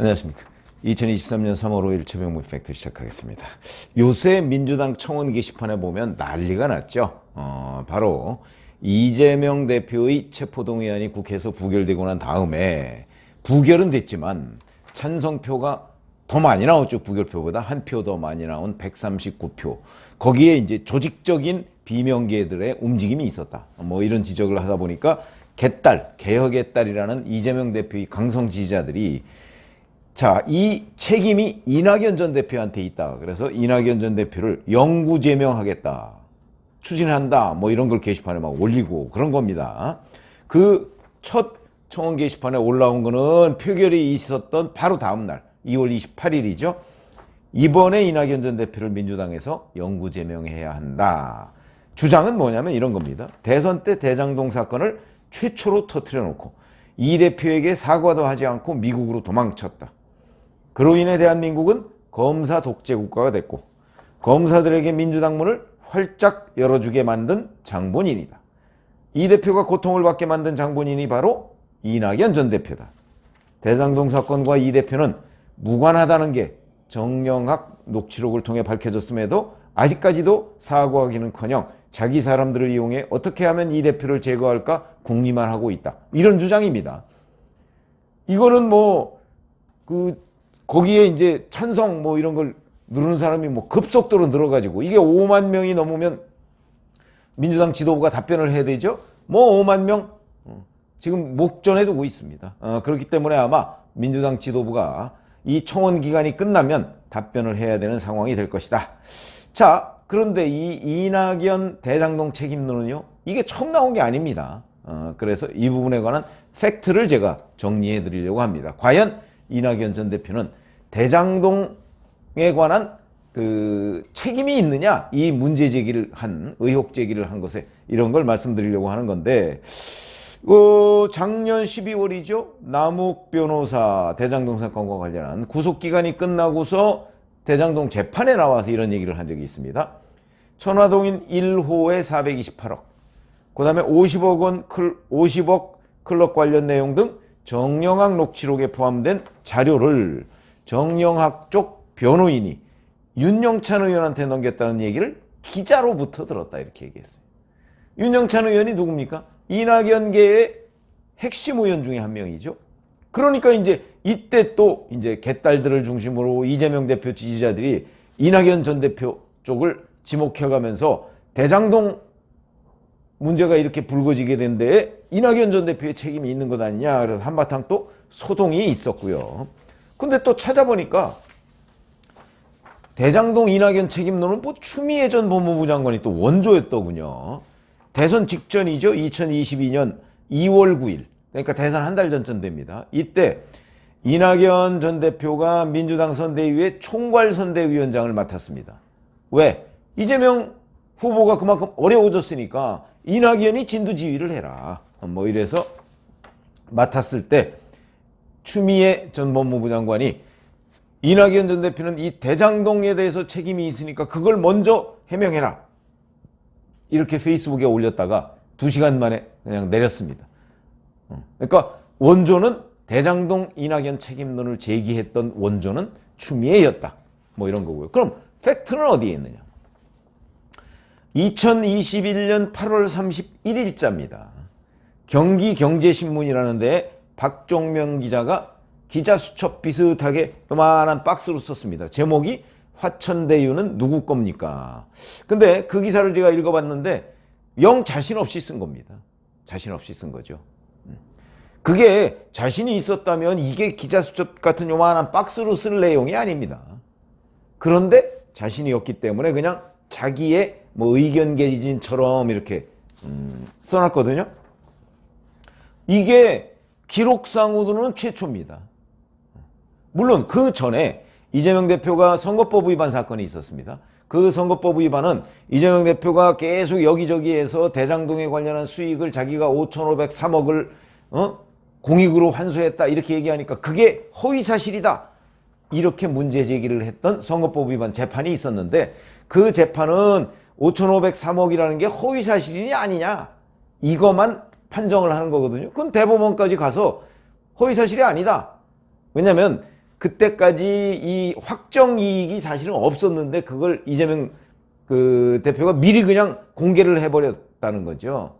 안녕하십니까. 2023년 3월 5일 최병무 팩트 시작하겠습니다. 요새 민주당 청원 게시판에 보면 난리가 났죠. 바로 이재명 대표의 체포동의안이 국회에서 부결되고 난 다음에 부결은 됐지만 찬성표가 더 많이 나왔죠. 부결표보다 한 표 더 많이 나온 139표. 거기에 이제 조직적인 비명계들의 움직임이 있었다. 뭐 이런 지적을 하다 보니까 개딸, 개혁의 딸이라는 이재명 대표의 강성 지지자들이 자, 이 책임이 이낙연 전 대표한테 있다. 그래서 이낙연 전 대표를 영구 제명하겠다. 추진한다. 뭐 이런 걸 게시판에 막 올리고 그런 겁니다. 그 첫 청원 게시판에 올라온 거는 표결이 있었던 바로 다음 날 2월 28일이죠. 이번에 이낙연 전 대표를 민주당에서 영구 제명해야 한다. 주장은 뭐냐면 이런 겁니다. 대선 때 대장동 사건을 최초로 터뜨려 놓고 이 대표에게 사과도 하지 않고 미국으로 도망쳤다. 그로 인해 대한민국은 검사 독재 국가가 됐고 검사들에게 민주당 문을 활짝 열어주게 만든 장본인이다. 이 대표가 고통을 받게 만든 장본인이 바로 이낙연 전 대표다. 대장동 사건과 이 대표는 무관하다는 게 정영학 녹취록을 통해 밝혀졌음에도 아직까지도 사과하기는커녕 자기 사람들을 이용해 어떻게 하면 이 대표를 제거할까 궁리만 하고 있다. 이런 주장입니다. 이거는 거기에 이제 찬성 이런 걸 누르는 사람이 급속도로 늘어가지고 이게 5만 명이 넘으면 민주당 지도부가 답변을 해야 되죠. 5만 명 지금 목전에 두고 있습니다. 그렇기 때문에 아마 민주당 지도부가 이 청원 기간이 끝나면 답변을 해야 되는 상황이 될 것이다. 자, 그런데 이 이낙연 대장동 책임론은요, 이게 처음 나온 게 아닙니다. 그래서 이 부분에 관한 팩트를 제가 정리해 드리려고 합니다. 과연 이낙연 전 대표는 대장동에 관한 그 책임이 있느냐, 이 문제 제기를 한, 의혹 제기를 한 것에 이런 걸 말씀드리려고 하는 건데, 작년 12월이죠. 남욱 변호사 대장동 사건과 관련한 구속기간이 끝나고서 대장동 재판에 나와서 이런 얘기를 한 적이 있습니다. 천화동인 1호에 428억, 그 다음에 50억 클럽 관련 내용 등 정영학 녹취록에 포함된 자료를 정영학 쪽 변호인이 윤영찬 의원한테 넘겼다는 얘기를 기자로부터 들었다, 이렇게 얘기했어요. 윤영찬 의원이 누굽니까? 이낙연계의 핵심 의원 중에 한 명이죠. 그러니까 이제 이때 또 이제 개딸들을 중심으로 이재명 대표 지지자들이 이낙연 전 대표 쪽을 지목해가면서 대장동 문제가 이렇게 불거지게 된 데에 이낙연 전 대표의 책임이 있는 것 아니냐. 그래서 한바탕 또 소동이 있었고요. 근데 또 찾아보니까 대장동 이낙연 책임론은 추미애 전 법무부 장관이 또 원조였더군요. 대선 직전이죠. 2022년 2월 9일. 그러니까 대선 한 달 전쯤 됩니다. 이때 이낙연 전 대표가 민주당 선대위의 총괄선대위원장을 맡았습니다. 왜? 이재명 후보가 그만큼 어려워졌으니까 이낙연이 진두지휘를 해라. 이래서 맡았을 때 추미애 전 법무부 장관이 이낙연 전 대표는 이 대장동에 대해서 책임이 있으니까 그걸 먼저 해명해라. 이렇게 페이스북에 올렸다가 2시간 만에 그냥 내렸습니다. 그러니까 원조는 대장동 이낙연 책임론을 제기했던 원조는 추미애였다. 이런 거고요. 그럼 팩트는 어디에 있느냐? 2021년 8월 31일자입니다. 경기경제신문이라는 데에 박종명 기자가 기자수첩 비슷하게 요만한 박스로 썼습니다. 제목이 화천대유는 누구 겁니까? 근데 그 기사를 제가 읽어봤는데 영 자신 없이 쓴 겁니다. 자신 없이 쓴 거죠. 그게 자신이 있었다면 이게 기자수첩 같은 요만한 박스로 쓸 내용이 아닙니다. 그런데 자신이 없기 때문에 그냥 자기의 의견 개진처럼 이렇게 써놨거든요. 이게 기록상으로는 최초입니다. 물론 그 전에 이재명 대표가 선거법 위반 사건이 있었습니다. 그 선거법 위반은 이재명 대표가 계속 여기저기에서 대장동에 관련한 수익을 자기가 5,503억을 공익으로 환수했다 이렇게 얘기하니까 그게 허위사실이다 이렇게 문제 제기를 했던 선거법 위반 재판이 있었는데 그 재판은 5,503억이라는 게 허위사실이냐 아니냐 이것만 판정을 하는 거거든요. 그건 대법원까지 가서 허위사실이 아니다. 왜냐하면 그때까지 이 확정 이익이 사실은 없었는데 그걸 이재명 그 대표가 미리 그냥 공개를 해버렸다는 거죠.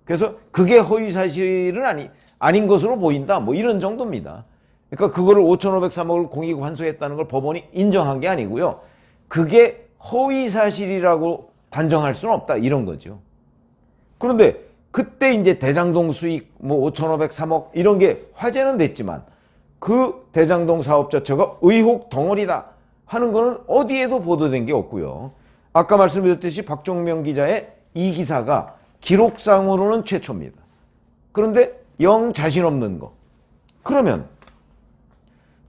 그래서 그게 허위 사실은 아닌 것으로 보인다. 뭐 이런 정도입니다. 그러니까 그거를 5,503억을 공익 환수했다는 걸 법원이 인정한 게 아니고요. 그게 허위 사실이라고 단정할 수는 없다. 이런 거죠. 그런데 그때 이제 대장동 수익 뭐 5,503억 이런 게 화제는 됐지만 그 대장동 사업 자체가 의혹 덩어리다 하는 거는 어디에도 보도된 게 없고요. 아까 말씀드렸듯이 박종명 기자의 이 기사가 기록상으로는 최초입니다. 그런데 영 자신 없는 거. 그러면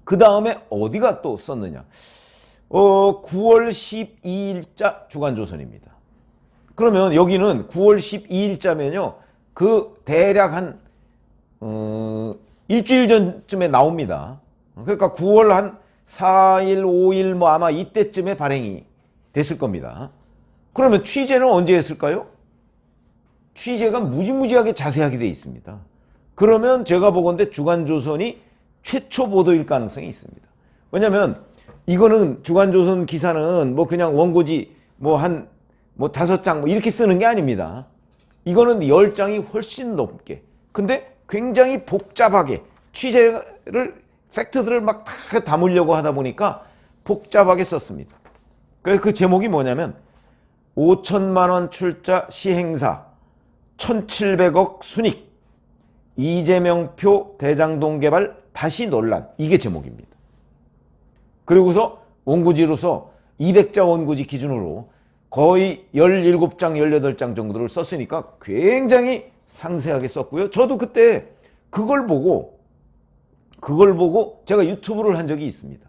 그 다음에 어디가 또 썼느냐. 9월 12일자 주간조선입니다. 그러면 여기는 9월 12일자면요. 그 대략 한 일주일 전쯤에 나옵니다. 그러니까 9월 한 4일, 5일 뭐 아마 이때쯤에 발행이 됐을 겁니다. 그러면 취재는 언제 했을까요? 취재가 무지무지하게 자세하게 돼 있습니다. 그러면 제가 보건대 주간조선이 최초 보도일 가능성이 있습니다. 왜냐면 이거는 주간조선 기사는 뭐 그냥 원고지 뭐 한 뭐 5장 뭐 이렇게 쓰는 게 아닙니다. 이거는 10장이 훨씬 넘게. 근데 굉장히 복잡하게 취재를 팩트들을 막 다 담으려고 하다 보니까 복잡하게 썼습니다. 그래서 그 제목이 뭐냐면 5천만 원 출자 시행사 1,700억 순익 이재명표 대장동 개발 다시 논란. 이게 제목입니다. 그리고서 원고지로서 200자 원고지 기준으로 거의 17장, 18장 정도를 썼으니까 굉장히 상세하게 썼고요. 저도 그때 그걸 보고 제가 유튜브를 한 적이 있습니다.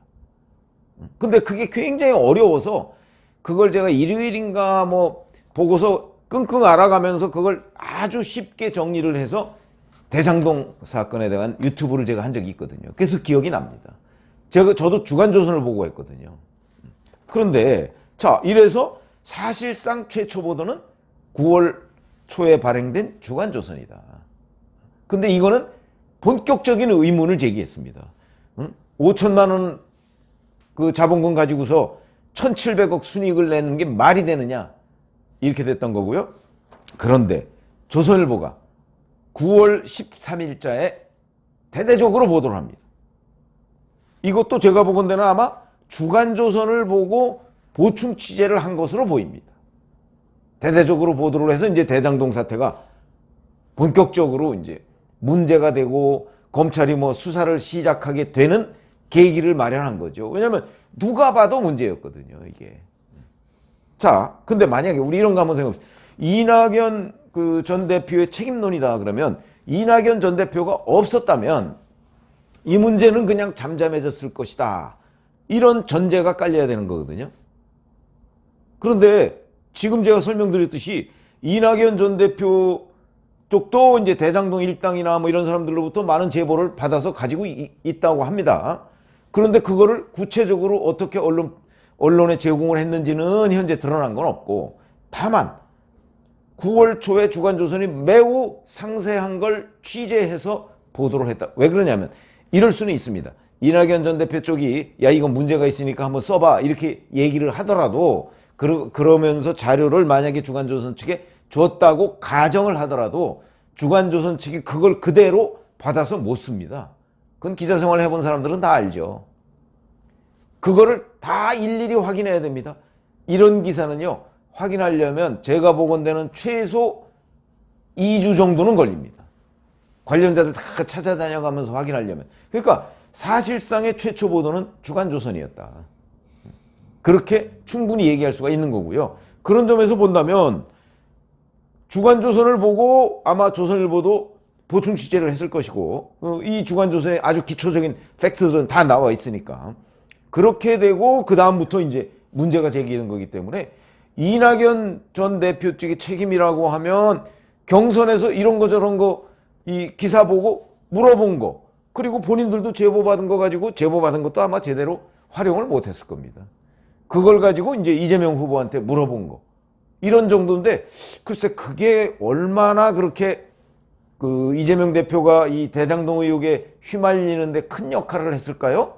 근데 그게 굉장히 어려워서 그걸 제가 일요일인가 뭐 보고서 끙끙 앓아가면서 그걸 아주 쉽게 정리를 해서 대장동 사건에 대한 유튜브를 제가 한 적이 있거든요. 그래서 기억이 납니다. 저도 주간조선을 보고 했거든요. 그런데 자, 이래서 사실상 최초 보도는 9월 초에 발행된 주간조선이다. 근데 이거는 본격적인 의문을 제기했습니다. 5천만 원 그 자본금 가지고서 1,700억 순이익을 내는 게 말이 되느냐 이렇게 됐던 거고요. 그런데 조선일보가 9월 13일자에 대대적으로 보도를 합니다. 이것도 제가 보건대는 아마 주간조선을 보고 보충 취재를 한 것으로 보입니다. 대대적으로 보도를 해서 이제 대장동 사태가 본격적으로 이제 문제가 되고 검찰이 뭐 수사를 시작하게 되는 계기를 마련한 거죠. 왜냐하면 누가 봐도 문제였거든요, 이게. 자, 근데 만약에 우리 이런 거 한번 생각해보세요. 이낙연 그 전 대표의 책임론이다 그러면 이낙연 전 대표가 없었다면 이 문제는 그냥 잠잠해졌을 것이다. 이런 전제가 깔려야 되는 거거든요. 그런데 지금 제가 설명드렸듯이 이낙연 전 대표 쪽도 이제 대장동 일당이나 뭐 이런 사람들로부터 많은 제보를 받아서 가지고 있다고 합니다. 그런데 그거를 구체적으로 어떻게 언론에 제공을 했는지는 현재 드러난 건 없고, 다만 9월 초에 주간조선이 매우 상세한 걸 취재해서 보도를 했다. 왜 그러냐면 이럴 수는 있습니다. 이낙연 전 대표 쪽이 야 이건 문제가 있으니까 한번 써봐 이렇게 얘기를 하더라도 그러면서 자료를 만약에 주간조선 측에 줬다고 가정을 하더라도 주간조선 측이 그걸 그대로 받아서 못 씁니다. 그건 기자생활 해본 사람들은 다 알죠. 그거를 다 일일이 확인해야 됩니다. 이런 기사는요, 확인하려면 제가 보건대는 최소 2주 정도는 걸립니다. 관련자들 다 찾아다녀가면서 확인하려면. 그러니까 사실상의 최초 보도는 주간조선이었다. 그렇게 충분히 얘기할 수가 있는 거고요. 그런 점에서 본다면 주간조선을 보고 아마 조선일보도 보충 취재를 했을 것이고, 이 주간조선의 아주 기초적인 팩트들은 다 나와 있으니까 그렇게 되고 그 다음부터 이제 문제가 제기되는 거기 때문에 이낙연 전 대표 측의 책임이라고 하면 경선에서 이런 거 저런 거 이 기사 보고 물어본 거, 그리고 본인들도 제보받은 거 가지고 제보받은 것도 아마 제대로 활용을 못했을 겁니다. 그걸 가지고 이제 이재명 후보한테 물어본 거, 이런 정도인데 글쎄 그게 얼마나 그렇게 그 이재명 대표가 이 대장동 의혹에 휘말리는데 큰 역할을 했을까요?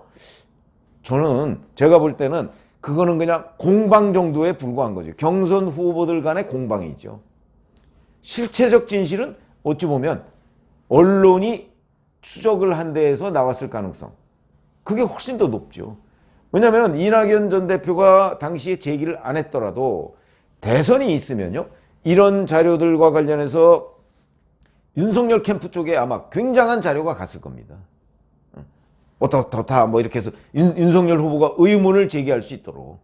저는 제가 볼 때는 그거는 그냥 공방 정도에 불과한 거죠. 경선 후보들 간의 공방이죠. 실체적 진실은 어찌 보면 언론이 추적을 한 데에서 나왔을 가능성, 그게 훨씬 더 높죠. 왜냐하면 이낙연 전 대표가 당시에 제기를 안 했더라도 대선이 있으면요, 이런 자료들과 관련해서 윤석열 캠프 쪽에 아마 굉장한 자료가 갔을 겁니다. 어떻다 뭐 이렇게 해서 윤석열 후보가 의문을 제기할 수 있도록.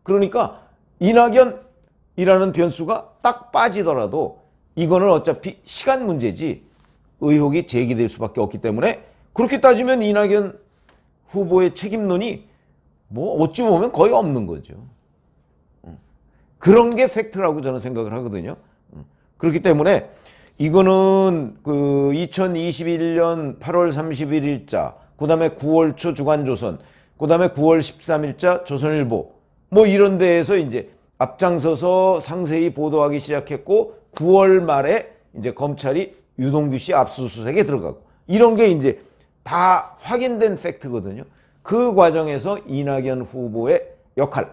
그러니까 이낙연이라는 변수가 딱 빠지더라도 이거는 어차피 시간 문제지 의혹이 제기될 수밖에 없기 때문에, 그렇게 따지면 이낙연 후보의 책임론이 뭐 어찌 보면 거의 없는 거죠. 그런 게 팩트라고 저는 생각을 하거든요. 그렇기 때문에 이거는 그 2021년 8월 31일자, 그 다음에 9월 초 주간조선, 그 다음에 9월 13일자 조선일보, 뭐 이런 데에서 이제 앞장서서 상세히 보도하기 시작했고, 9월 말에 이제 검찰이 유동규 씨 압수수색에 들어가고, 이런 게 이제 다 확인된 팩트거든요. 그 과정에서 이낙연 후보의 역할,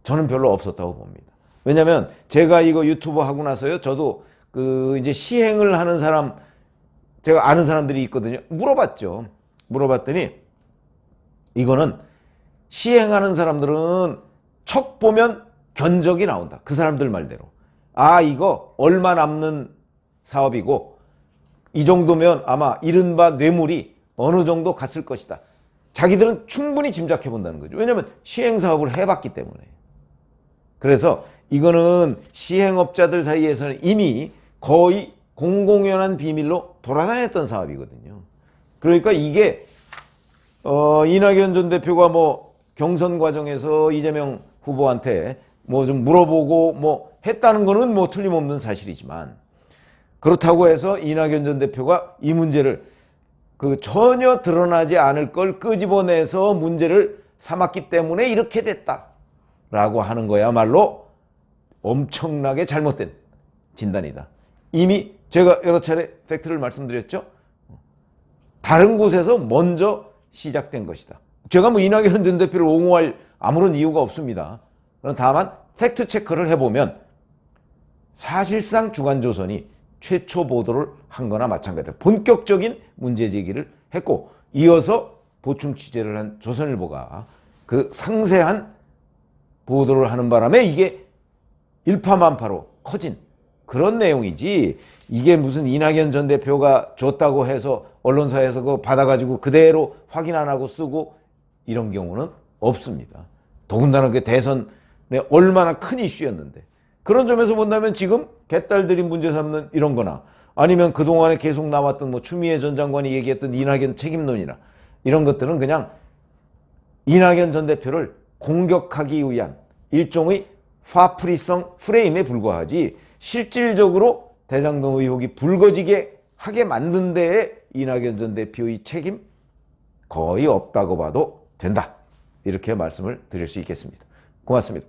저는 별로 없었다고 봅니다. 왜냐면 제가 이거 유튜브 하고 나서요, 저도 그 이제 시행을 하는 사람, 제가 아는 사람들이 있거든요. 물어봤죠. 물어봤더니 이거는 시행하는 사람들은 척 보면 견적이 나온다. 그 사람들 말대로. 아, 이거 얼마 남는 사업이고 이 정도면 아마 이른바 뇌물이 어느 정도 갔을 것이다. 자기들은 충분히 짐작해 본다는 거죠. 왜냐하면 시행 사업을 해봤기 때문에. 그래서 이거는 시행업자들 사이에서는 이미 거의 공공연한 비밀로 돌아다녔던 사업이거든요. 그러니까 이게 이낙연 전 대표가 뭐 경선 과정에서 이재명 후보한테 뭐 좀 물어보고 뭐 했다는 거는 뭐 틀림없는 사실이지만, 그렇다고 해서 이낙연 전 대표가 이 문제를 그 전혀 드러나지 않을 걸 끄집어내서 문제를 삼았기 때문에 이렇게 됐다라고 하는 거야말로 엄청나게 잘못된 진단이다. 이미 제가 여러 차례 팩트를 말씀드렸죠. 다른 곳에서 먼저 시작된 것이다. 제가 뭐 이낙연 전 대표를 옹호할 아무런 이유가 없습니다. 다만 팩트 체크를 해보면 사실상 주간조선이 최초 보도를 한 거나 마찬가지다. 본격적인 문제 제기를 했고, 이어서 보충 취재를 한 조선일보가 그 상세한 보도를 하는 바람에 이게 일파만파로 커진 그런 내용이지, 이게 무슨 이낙연 전 대표가 줬다고 해서 언론사에서 그거 받아가지고 그대로 확인 안 하고 쓰고 이런 경우는 없습니다. 더군다나 그 대선에 얼마나 큰 이슈였는데, 그런 점에서 본다면 지금 개딸들이 문제 삼는 이런 거나, 아니면 그동안에 계속 나왔던 뭐 추미애 전 장관이 얘기했던 이낙연 책임론이나 이런 것들은 그냥 이낙연 전 대표를 공격하기 위한 일종의 화풀이성 프레임에 불과하지, 실질적으로 대장동 의혹이 불거지게 하게 만든 데에 이낙연 전 대표의 책임 거의 없다고 봐도 된다. 이렇게 말씀을 드릴 수 있겠습니다. 고맙습니다.